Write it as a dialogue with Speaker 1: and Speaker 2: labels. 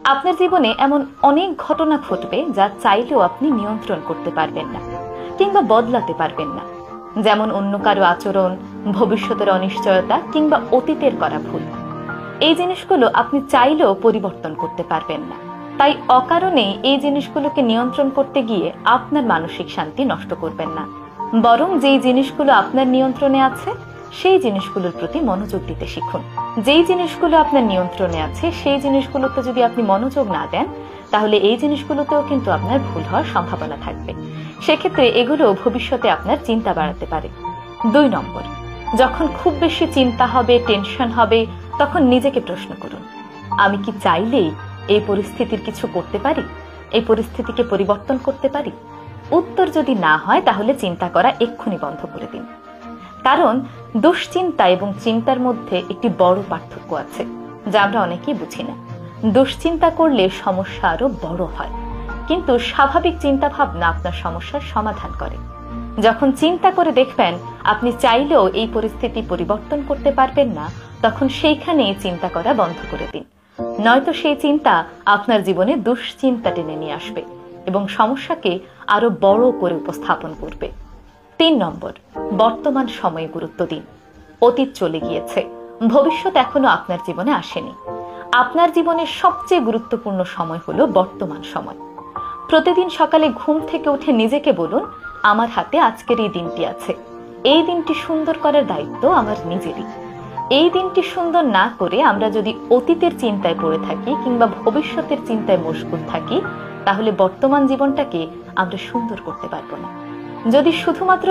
Speaker 1: আপনার জীবনে এমন অনেক ঘটনা ঘটবে যা চাইলেও আপনি নিয়ন্ত্রণ করতে পারবেন না কিংবা বদলাতে পারবেন না। যেমন অন্য কারো আচরণ, ভবিষ্যতের অনিশ্চয়তা কিংবা অতীতের করা ভুল। এই জিনিসগুলো আপনি চাইলেও পরিবর্তন করতে পারবেন না। তাই অকারণে এই জিনিসগুলোকে নিয়ন্ত্রণ করতে গিয়ে আপনার মানসিক শান্তি নষ্ট করবেন না। বরং যেই জিনিসগুলো আপনার নিয়ন্ত্রণে আছে সেই জিনিসগুলোর প্রতি মনোযোগ দিতে শিখুন। যেই জিনিসগুলো আপনার নিয়ন্ত্রণে আছে সেই জিনিসগুলোতে যদি আপনি মনোযোগ না দেন, তাহলে এই জিনিসগুলোতেও কিন্তু আপনার ভুল হওয়ার সম্ভাবনা থাকবে। সেক্ষেত্রে এগুলো ভবিষ্যতে আপনার চিন্তা বাড়াতে পারে। 2 নম্বর, যখন খুব বেশি চিন্তা হবে, টেনশন হবে, তখন নিজেকে প্রশ্ন করুন, আমি কি চাইলেই এই পরিস্থিতির কিছু করতে পারি? এই পরিস্থিতিকে পরিবর্তন করতে পারি? উত্তর যদি না হয়, তাহলে চিন্তা করা এক্ষুনি বন্ধ করে দিন। কারণ দুশ্চিন্তা এবং চিন্তার মধ্যে একটি বড় পার্থক্য আছে, যা আমরা অনেকেই বুঝি না। দুশ্চিন্তা করলে সমস্যা আরো বড় হয়, কিন্তু স্বাভাবিক চিন্তা ভাবনা আপনার সমস্যার সমাধান করে। যখন চিন্তা করে দেখবেন আপনি চাইলেও এই পরিস্থিতি পরিবর্তন করতে পারবেন না, তখন সেইখানেই চিন্তা করা বন্ধ করে দিন। নয়তো সেই চিন্তা আপনার জীবনে দুশ্চিন্তা টেনে নিয়ে আসবে এবং সমস্যাকে আরো বড় করে উপস্থাপন করবে। 3 নম্বর, বর্তমান সময়ে গুরুত্ব দিন। অতীত চলে গিয়েছে, ভবিষ্যৎ এখনো আপনার জীবনে আসেনি। আপনার জীবনের সবচেয়ে গুরুত্বপূর্ণ সময় হলো বর্তমান সময়। প্রতিদিন সকালে ঘুম থেকে উঠে নিজেকে বলুন, আমার হাতে আজকের এই দিনটি আছে, এই দিনটি সুন্দর করার দায়িত্ব আমার নিজেরই। এই দিনটি সুন্দর না করে আমরা যদি অতীতের চিন্তায় পড়ে থাকি কিংবা ভবিষ্যতের চিন্তায় মশগুল থাকি, তাহলে বর্তমান জীবনটাকে আমরা সুন্দর করতে পারবো না। যদি শুধুমাত্র